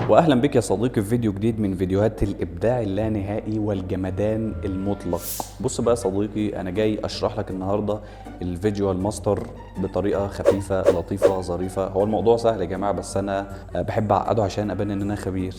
واهلا بك يا صديقي في فيديو جديد من فيديوهات الابداع اللانهائي والجمدان المطلق. بص بقى يا صديقي، انا جاي اشرح لك النهارده الفيجوال ماستر بطريقه خفيفه لطيفه ظريفه. هو الموضوع سهل يا جماعه، بس انا بحب اعقده عشان ابان ان انا خبير.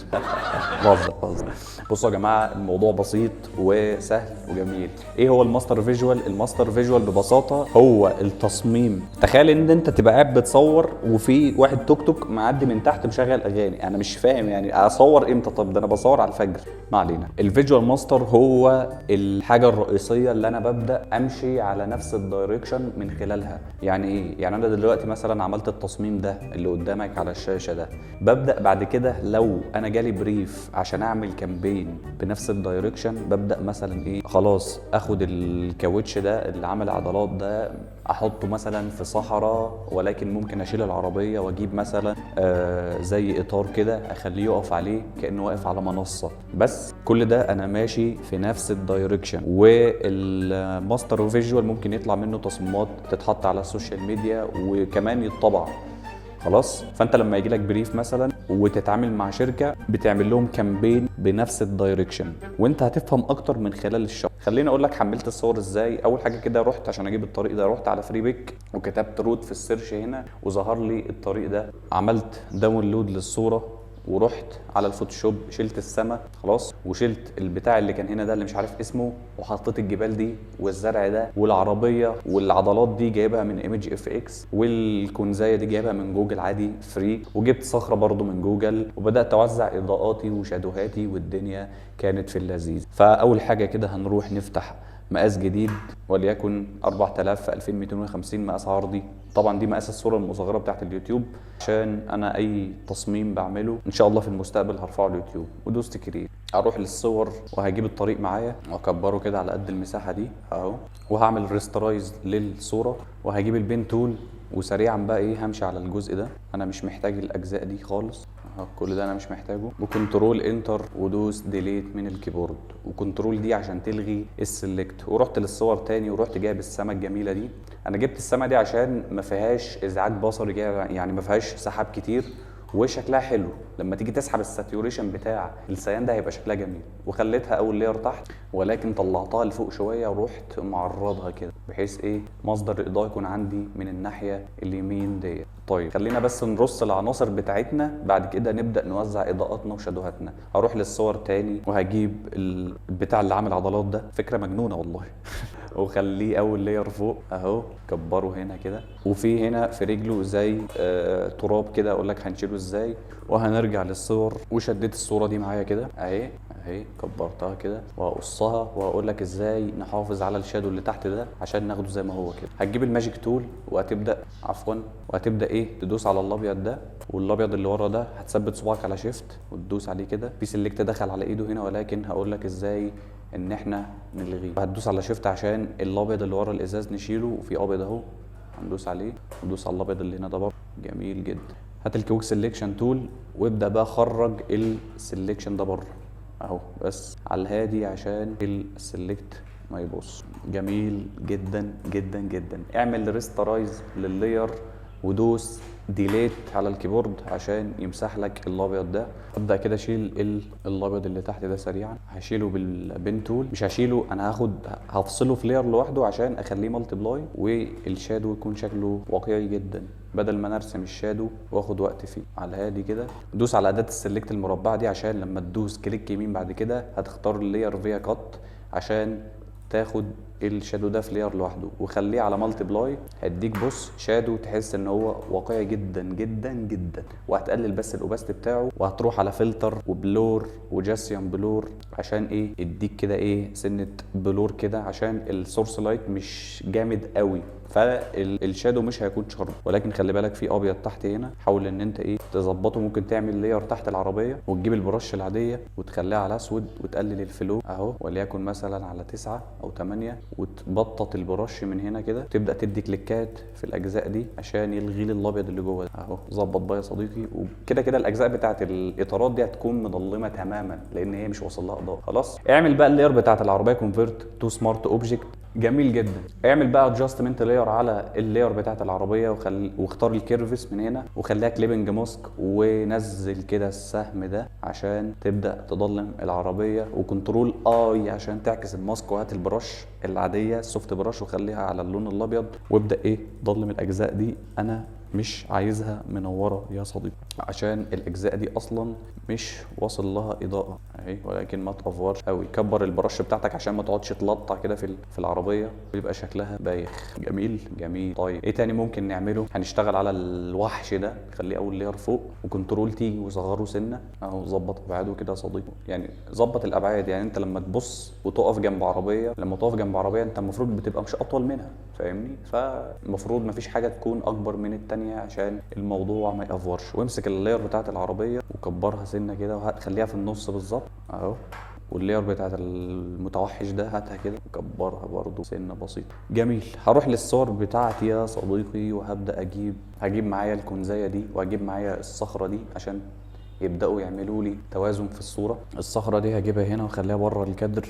بهزر. بصوا يا جماعه، الموضوع بسيط وسهل وجميل. ايه هو الماستر فيجوال؟ الماستر فيجوال ببساطه هو التصميم. تخيل ان انت تبقى قاعد بتصور وفي واحد توك توك معدي من تحت مشغل اغاني. انا مش فاهم يعني اصور امتى؟ طب ده انا بصور على الفجر. ما علينا. الفيجوال ماستر هو الحاجه الرئيسيه اللي انا ببدا امشي على نفس الدايركشن من خلالها. يعني ايه؟ يعني انا دلوقتي مثلا عملت التصميم ده اللي قدامك على الشاشه ده، ببدا بعد كده لو انا جالي بريف عشان اعمل كامبين بنفس الدايركشن، ببدا مثلا ايه، خلاص اخد الكاوتش ده اللي عامل عضلات ده، احطه مثلا في صحراء، ولكن ممكن اشيل العربيه واجيب مثلا زي اطار كده اخليه يقف عليه كانه واقف على منصه. بس كل ده انا ماشي في نفس الدايركشن. والماستر فيجوال ممكن يطلع منه تصميمات تتحط على السوشيال ميديا وكمان يتطبع. خلاص، فانت لما يجي لك بريف مثلا وتتعامل مع شركه بتعمل لهم كامبين بنفس الدايركشن، وانت هتفهم اكتر من خلال الشرح. خليني اقول لك حملت الصور ازاي. اول حاجه كده رحت عشان اجيب الطريق ده، رحت على فري بيك وكتبت روت في السيرش هنا وظهر لي الطريق ده. عملت داونلود للصوره ورحت على الفوتوشوب، شلت السما خلاص، وشلت البتاع اللي كان هنا ده اللي مش عارف اسمه، وحطيت الجبال دي والزرع ده والعربيه والعضلات دي جايبها من ايمج اف اكس، والكنزايه دي جايبها من جوجل عادي فري، وجبت صخره برضو من جوجل، وبدات اوزع اضاءاتي وشادوهاتي والدنيا كانت في اللذيذ. فاول حاجه كده هنروح نفتح مقاس جديد وليكن 4000 في 2250 مقاس عرضي. طبعا دي مقاس الصوره المصغره بتاعت اليوتيوب، عشان انا اي تصميم بعمله ان شاء الله في المستقبل هرفعه اليوتيوب. ودوست كريت، اروح للصور وهجيب الطريق معايا واكبره كده على قد المساحه دي اهو، وهعمل ريسترايز للصوره، وهجيب البين تول وسريعا بقى ايه همشي على الجزء ده. انا مش محتاج الاجزاء دي خالص، كل ده انا مش محتاجه. وكنترول انتر ودوس ديليت من الكيبورد، وكنترول دي عشان تلغي السلكت. ورحت للصور تاني ورحت جايب السما الجميله دي. انا جبت السما دي عشان ما فيهاش ازعاج بصري، يعني ما فيهاش سحاب كتير وشكلها حلو. لما تيجي تسحب الساتيوريشن بتاع السيان ده هيبقى شكلها جميل. وخليتها اول لير تحت، ولكن طلعتها لفوق شويه ورحت معرضها كده بحيث ايه مصدر الاضاءه يكون عندي من الناحيه اليمين ديت. طيب خلينا بس نرص العناصر بتاعتنا، بعد كده نبدا نوزع اضاءاتنا وشادوهاتنا. هروح للصور تاني وهجيب البتاع اللي عامل عضلات ده، فكره مجنونه والله. وخليه اول لير فوق اهو، كبره هنا كده. وفي هنا في رجله زي تراب كده، اقول لك هنشيله ازاي. وهنرجع للصور وشديت الصوره دي معايا كده اهي، كبرتها كده وهقصها، وهقول لك ازاي نحافظ على الشادو اللي تحت ده عشان ناخده زي ما هو كده. هتجيب الماجيك تول وهتبدا ايه تدوس على الابيض ده، والابيض اللي ورا ده هتثبت صباعك على شيفت وتدوس عليه كده. في سلكت دخل على ايده هنا، ولكن هقول لك ازاي ان احنا نلغيه. هتدوس على شيفت عشان الابيض اللي ورا الازاز نشيله، وفي ابيض اهو هندوس عليه، وندوس على الابيض اللي هنا ده برضه. جميل جدا. هات الكويك سيلكشن تول وابدا بقى خرج السيلكشن ده بره اهو، بس على الهادي عشان السلكت ما يبص. جميل جدا جدا جدا. اعمل ريسترايز لللاير ودوس ديليت على الكيبورد عشان يمسح لك الابيض ده. ابدا كده اشيل الابيض اللي تحت ده سريعا. هشيله بالبين تول، مش هشيله انا، هفصله في لاير لوحده عشان اخليه مالتي بلاي والشادو يكون شكله واقعي جدا، بدل ما نرسم الشادو واخد وقت فيه. على الهادي كده دوس على اداه السلكت المربعه دي، عشان لما تدوس كليك يمين بعد كده هتختار اللاير فيها كات عشان تاخد الشادو ده في لاير لوحده، وخليه على مالتي بلاي. هيديك بص شادو تحس ان هو واقعي جدا جدا جدا. وهتقلل بس الاوباستي بتاعه، وهتروح على فلتر وبلور وجاسيوم بلور عشان ايه يديك كده ايه سنه بلور كده، عشان السورس لايت مش جامد قوي فالشادو مش هيكون شارب. ولكن خلي بالك في ابيض تحت هنا، حاول ان انت ايه تظبطه. ممكن تعمل لاير تحت العربيه وتجيب البرش العاديه وتخليها على اسود وتقلل الفلو اهو، وليكن مثلا على 9 أو 8، وتبطط البرش من هنا كده. تبدا تدي كليكات في الاجزاء دي عشان يلغي لي الابيض اللي جوه اهو. ظبط بقى يا صديقي. وكده كده الاجزاء بتاعت الاطارات دي هتكون مظلمه تماما لان هي مش واصل لها اضاءه. خلاص اعمل بقى اللاير بتاعت العربيه كونفيرت تو سمارت اوبجكت جميل جدا. اعمل بقى ادجستمنت لاير على اللاير بتاعت العربيه واختار الكيرفس من هنا وخليها كليبنج ماسك، ونزل كده السهم ده عشان تبدا تضلم العربيه، وكنترول اي عشان تعكس الماسك، وهات البرش العاديه السوفت برش وخليها على اللون الابيض، وابدا ايه ضلم الاجزاء دي. انا مش عايزها منوره يا صديقي عشان الاجزاء دي اصلا مش واصل لها اضاءه اهي، ولكن ما تافورش قوي. كبر البرش بتاعتك عشان ما تقعدش تلطع كده في العربيه ويبقى شكلها بايخ. جميل جميل. طيب ايه تاني ممكن نعمله؟ هنشتغل على الوحش ده، خليه اول لاير فوق وكنترول تي وصغره سنه اهو، ظبط ابعاده كده يا صديقي. يعني ظبط الابعاد، يعني انت لما تبص وتقف جنب عربيه، لما تقف جنب عربيه انت المفروض بتبقى مش اطول منها، فاهمني؟ فالمفروض ما فيش حاجه تكون اكبر من الثانيه عشان الموضوع ما يافورش. وامسك اللاير بتاعت العربيه وكبرها سنه كده وخليها في النص بالظبط اهو. واللاير بتاعت المتوحش ده هاتها كده وكبرها برضو سنه بسيطه. جميل. هروح للصور بتاعتي يا صديقي وهبدا هجيب معايا الكنزايه دي وهجيب معايا الصخره دي عشان يبداوا يعملوا لي توازن في الصوره. الصخره دي هجيبها هنا واخليها بره الكادر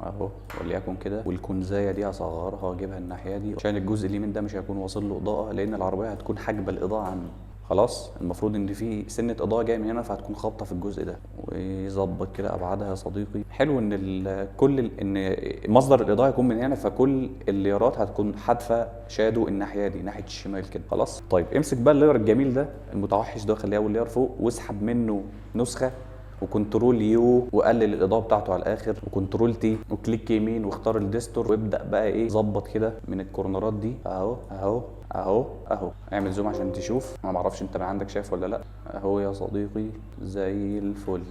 اهو وليكن كده، والكنزايه دي هصغرها واجيبها الناحيه دي عشان الجزء اليمين ده مش هيكون واصل له اضاءه، لان العربيه هتكون حاجبه الاضاءه عنه. خلاص المفروض ان في سنه اضاءه جايه من هنا فهتكون خابطه في الجزء ده، ويظبط كده ابعادها يا صديقي. حلو ان ان مصدر الاضاءه يكون من هنا، فكل الليرات هتكون حادفه شادو الناحيه دي ناحيه الشمال كده. خلاص طيب امسك بقى اللير الجميل ده المتوحش ده خليه اول لير فوق، واسحب منه نسخه وكنترول يو وقلل الاضاءه بتاعته على الاخر، وكنترول تي وكليك يمين واختار الديستور، وابدا بقى ايه ظبط كده من الكورنرات دي اهو اهو اهو اهو. اعمل زوم عشان تشوف، انا ما اعرفش انت من عندك شايف ولا لا اهو يا صديقي زي الفل.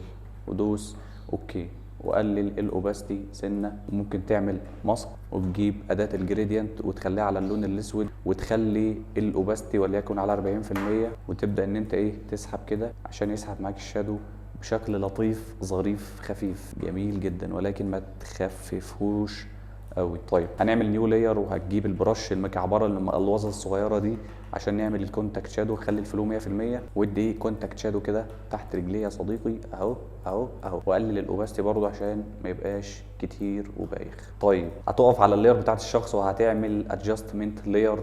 ودوس اوكي وقلل الاوباستي سنه. وممكن تعمل ماسك وتجيب اداه الجريدينت وتخليها على اللون الاسود وتخلي الاوباستي وليكن على 40%، وتبدا ان انت ايه تسحب كده عشان يسحب معاك الشادو بشكل لطيف ظريف خفيف جميل جدا، ولكن ما تخففهوش قوي. طيب هنعمل نيو لاير وهتجيب البرش المكعبره المقلوظه الصغيره دي عشان نعمل الكونتاكت شادو. خلي الفلو 100% وادي كونتاكت شادو كده تحت رجليه يا صديقي اهو اهو اهو، وقلل الاوباستي برضه عشان ما يبقاش كتير وبايخ. طيب هتقف على اللاير بتاعت الشخص وهتعمل ادجستمنت لاير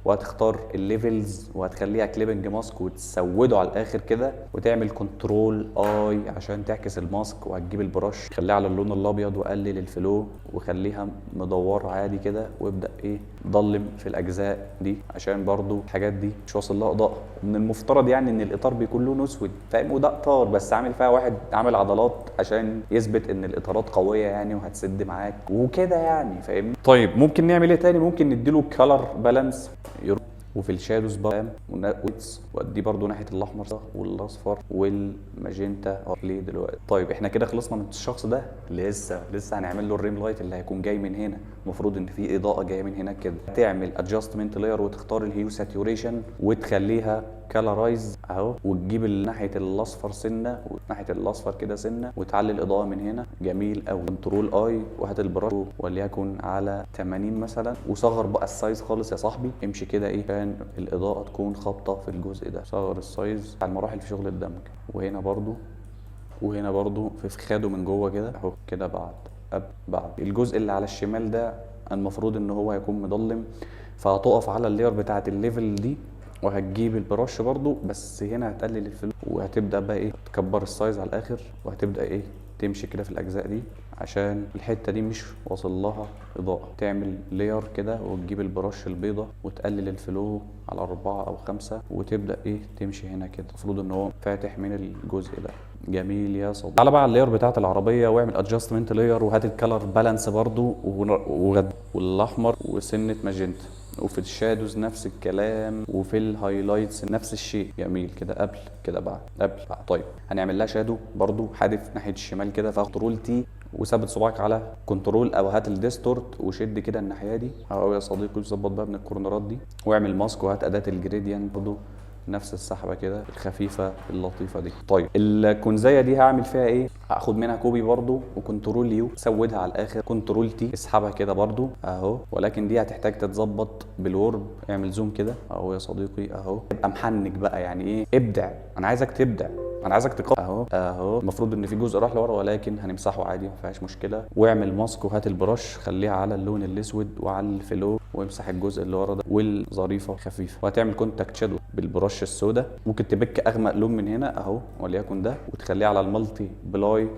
وهتختار الليفلز وهتخليها كليبنج ماسك وتسوده على الاخر كده، وتعمل كنترول اي عشان تعكس الماسك، وهتجيب البرش خليها على اللون الابيض وقلل الفلو وخليها مدوره عادي كده، وابدا ايه ضلم في الاجزاء دي عشان برضو الحاجات دي مش واصل لها اضاءه. من المفترض يعني ان الاطار بيكون لونه اسود فاهم، وده اطار بس عامل فيها واحد عامل عضلات عشان يثبت ان الاطارات قويه يعني وهتسد معاك وكده يعني فاهمني. طيب ممكن نعمل ايه تاني؟ ممكن نديله كلر بالانس وفي الشادوز بقى وادي برضو ناحيه الاحمر والاصفر والماجنتا ليه دلوقتي. طيب احنا كده خلصنا من الشخص ده، لسه هنعمل له الريم لايت اللي هيكون جاي من هنا. المفروض ان في اضاءه جايه من هناك كده. تعمل ادجستمنت لاير وتختار الهيو ساتوريشن وتخليها كالرايز اهو، وتجيب ناحيه الاصفر سنه وناحيه الاصفر كده سنه وتعلي الاضاءه من هنا. جميل قوي. كنترول اي وهات البرش وليكن على 80 مثلا وصغر بقى السايز خالص يا صاحبي. امشي كده ايه عشان الاضاءه تكون خابطه في الجزء ده. صغر السايز على المراحل في شغل الدمج، وهنا برضو في فخاده من جوه كده اهو كده. بعد الجزء اللي على الشمال ده المفروض ان هو هيكون مضلم، فهتقف على اللاير بتاعه الليفل دي وهتجيب البرش برضو، بس هنا هتقلل الفلو وهتبدا بقى ايه تكبر السايز على الاخر، وهتبدا ايه تمشي كده في الاجزاء دي عشان الحته دي مش واصل لها اضاءه. تعمل لاير كده وتجيب البرش البيضه وتقلل الفلو على 4 أو 5 وتبدا ايه تمشي هنا كده. المفروض ان هو فاتح من الجزء ده. جميل يا صديقي. تعالى بقى على اللاير بتاعت العربيه واعمل ادجستمنت لاير وهات الكالر بالانس برضو والاحمر وسنه ماجنتا، وفي الشادوز نفس الكلام، وفي الهايلايتس نفس الشيء. جميل كده. قبل كده بعد. طيب هنعمل لها شادو برضو حادف ناحيه الشمال كده، فكنترول تي وثبت صباعك على كنترول او هات الديستورت وشد كده الناحيه دي اهو يا صديقي. وظبط بقى من الكورنرات دي واعمل ماسك وهات اداه الجريدينت برضو نفس السحبه كده الخفيفه اللطيفه دي. طيب الكنزايه دي هعمل فيها ايه؟ هاخد منها كوبي برضو وكنترول يو سودها على الاخر، كنترول تي اسحبها كده برضو اهو، ولكن دي هتحتاج تتظبط بالورب. اعمل زوم كده اهو يا صديقي اهو. ابقى محنك بقى يعني ايه ابدع، انا عايزك تبدع انا عايزك اهو المفروض ان في جزء راح لورا، ولكن هنمسحه عادي ما فيهاش مشكله. واعمل ماسك وهات البرش خليها على اللون الاسود وعلى الفلو، وامسح الجزء اللي ورا ده والظريفه خفيفه. وهتعمل كونتاكت شادو بالبرش السوداء. ممكن تبك اغمق لون من هنا اهو وليكن ده، وتخليه على المالتي بلاي،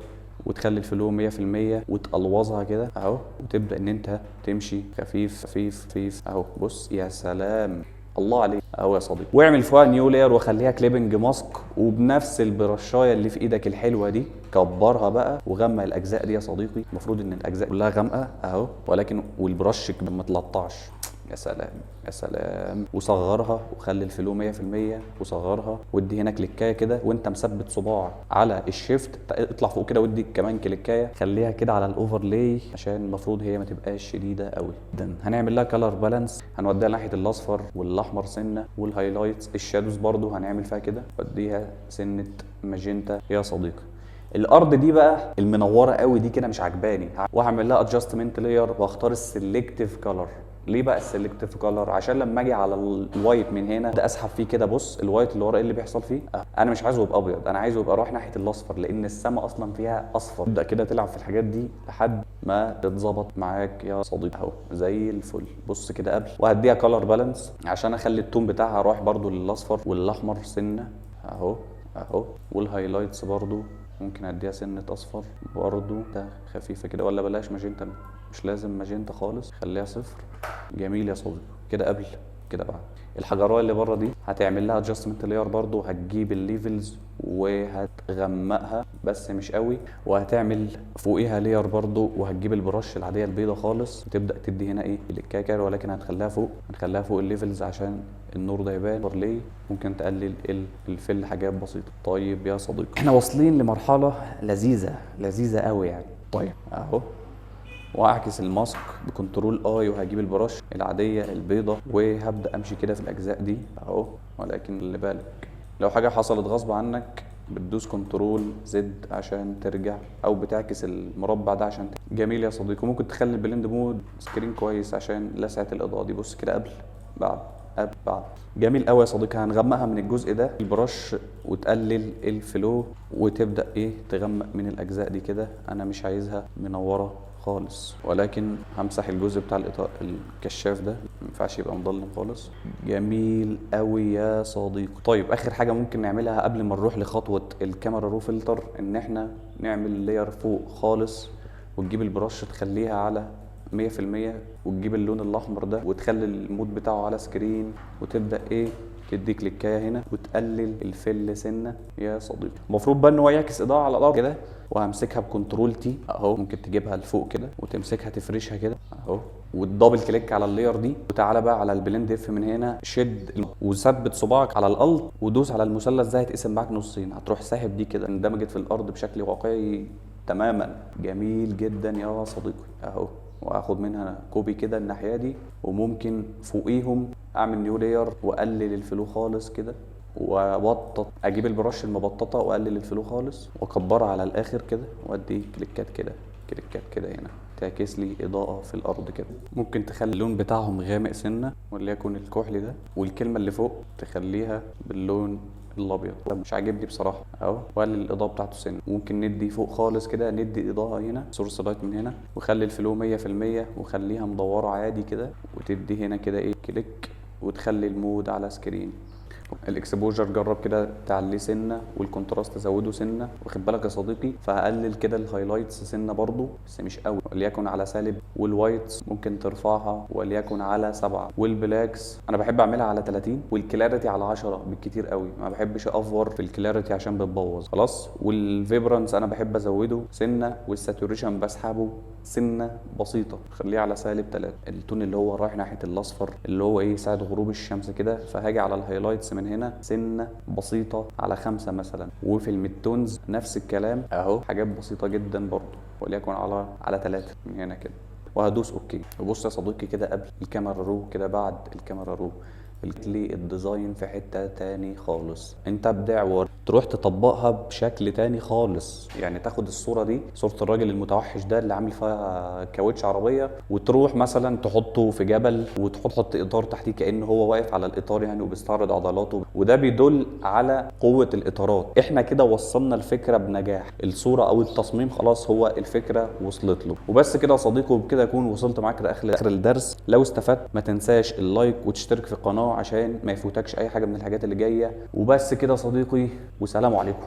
وتخلي الفلو 100% وتقلوظها كده اهو، وتبدا ان انت تمشي خفيف خفيف خفيف اهو. بص يا سلام، الله عليك اهو يا صديقي. واعمل فوقها نيو لاير وخليها كليبنج ماسك، وبنفس البرشايه اللي في ايدك الحلوه دي كبرها بقى وغمق الاجزاء دي يا صديقي. المفروض ان الاجزاء كلها غامقه اهو، ولكن والبرش ما تلطعش. يا سلام يا سلام. وصغرها وخلي الفلو 100%، وصغرها وادي هنا كليكايه كده وانت مثبت صباع على الشيفت، اطلع فوق كده وادي كمان كليكايه، خليها كده على الاوفرلاي عشان المفروض هي ما تبقاش شديده قوي. هنعمل لها كلر بالانس، هنوديها ناحيه الاصفر والاحمر سنه، والهايلايتس الشادوز برضو هنعمل فيها كده، وديها سنه ماجنتا يا صديقي. الارض دي بقى المنوره قوي دي كده مش عجباني، وهعمل لها ادجستمنت لاير واختار السلكتيف كلر. ليه بقى السلكتيف كلر؟ عشان لما اجي على الوايت من هنا ده اسحب فيه كده، بص الوايت اللي ورا ايه اللي بيحصل فيه؟ انا مش عايزه يبقى ابيض، انا عايزه يبقى رايح ناحيه الاصفر، لان السما اصلا فيها اصفر. تبدا كده تلعب في الحاجات دي لحد ما تتظبط معاك يا صديقي اهو زي الفل. بص كده قبل، وهديها كلر بالانس عشان اخلي التون بتاعها رايح برده للاصفر والاحمر سنه اهو اهو. والهايلايتس برده ممكن اديها سنه اصفر برضو ده خفيفه كده، ولا بلاش ماجنتا، مش لازم ماجنتا خالص، خليها صفر. جميل يا صديقي كده قبل كده بعد. الحجرايه اللي بره دي هتعمل لها ادجستمنت لاير برضو، هتجيب الليفلز وهتغمقها بس مش قوي، وهتعمل فوقيها لاير برضو، وهتجيب البرش العاديه البيضه خالص وتبدا تدي هنا ايه الكاكر، ولكن هنخليها فوق الليفلز عشان النور ده يبان. ليه ممكن تقلل الفل حاجات بسيطه. طيب يا صديقي احنا واصلين لمرحله لذيذه قوي يعني. طيب اهو، واعكس الماسك بكنترول اي، وهجيب البرش العاديه البيضه وهبدا امشي كده في الاجزاء دي اهو. ولكن اللي بالك لو حاجه حصلت غصب عنك بتدوس كنترول زد عشان ترجع، او بتعكس المربع ده عشان ترجع. جميل يا صديقي. ممكن تخلي البلند مود سكرين كويس عشان لسعه الاضاءه دي. بص كده قبل بعد بعد. جميل قوي يا صديقي. هنغمقها من الجزء ده البرش وتقلل الفلو وتبدا تغمق من الاجزاء دي كده. انا مش عايزها منوره خالص، ولكن همسح الجزء بتاع الكشاف ده، ما ينفعش يبقى مظلم خالص. جميل قوي يا صديقي. طيب اخر حاجه ممكن نعملها قبل ما نروح لخطوه الكاميرا رو فلتر، ان احنا نعمل لاير فوق خالص، وتجيب البرش تخليها على 100%، وتجيب اللون الاحمر ده وتخلي المود بتاعه على سكرين، وتبدا تدي كليكايه هنا وتقلل الفل سنه يا صديقي. المفروض بقى ان هو يعكس اضاءه على الارض كده، وهمسكها بكنترول تي اهو. ممكن تجيبها لفوق كده وتمسكها تفرشها كده اهو، وتدبل كليك على اللاير دي، وتعالى بقى على البلند اف من هنا، شد وثبت صباعك على الالت ودوس على المثلث ده، هيتقسم معاك نصين، هتروح ساحب دي كده اندمجت في الارض بشكل واقعي تماما. جميل جدا يا صديقي اهو. واخد منها كوبي كده الناحيه دي، وممكن فوقيهم اعمل نيو لاير واقلل الفلو خالص كده، وابطط اجيب البرش المبططه واقلل الفلو خالص واكبرها على الاخر كده، وادي كليكات كده هنا تعكس لي اضاءه في الارض كده. ممكن تخلي اللون بتاعهم غامق سنه وليكن الكحلي ده، والكلمه اللي فوق تخليها باللون الابيض. مش عاجبني بصراحه اهو، وقلل الاضاءه بتاعته سنه. ممكن ندي فوق خالص كده، ندي اضاءه هنا سورس لايت من هنا، وخلي الفلو 100% وخليها مدوره عادي كده، وتدي هنا كده كليك وتخلي المود على سكرين. الاكسبوجر جرب كده تعليه سنه، والكونتراست تزوده سنه، واخد بالك يا صديقي. فهقلل كده الهايلايتس سنه برضو بس مش قوي، وليكن على سالب. والوايتس ممكن ترفعها وليكن على 7، والبلاكس انا بحب اعملها على 30، والكلاريتي على 10 بالكتير قوي، ما بحبش افور في الكلاريتي عشان بتبوظ خلاص. والفيبرانس انا بحب ازوده سنه، والساتوريشن بسحبه سنه بسيطه، خليه على سالب 3. التون اللي هو رايح ناحيه الاصفر اللي هو ساعه غروب الشمس كده، فهاجي على الهايلايتس من هنا سنه بسيطه على 5 مثلا. وفي الميدتونز نفس الكلام اهو، حاجات بسيطه جدا برضو، وليكن على 3 من هنا كده، وهدوس اوكي. وبص يا صديقي كده قبل الكاميرا رو كده بعد الكاميرا رو، لي الديزاين في حتة تاني خالص. انت ابداع تروح تطبقها بشكل تاني خالص. يعني تاخد الصورة دي، صورة الراجل المتوحش ده اللي عامل فيها كاوتش عربية، وتروح مثلا تحطه في جبل وتحط اطار تحتيه كأنه هو واقف على الاطار يعني وبيستعرض عضلاته، وده بيدل على قوة الاطارات. احنا كده وصلنا الفكرة بنجاح. الصورة او التصميم خلاص هو الفكرة وصلت له. وبس كده يا صديقي، وبكده اكون وصلت معاك لاخر الدرس. لو استفدت ما تنساش اللايك وتشترك في القناة عشان ما يفوتكش اي حاجة من الحاجات اللي جاية. وبس كده يا صديقي، وسلام عليكم.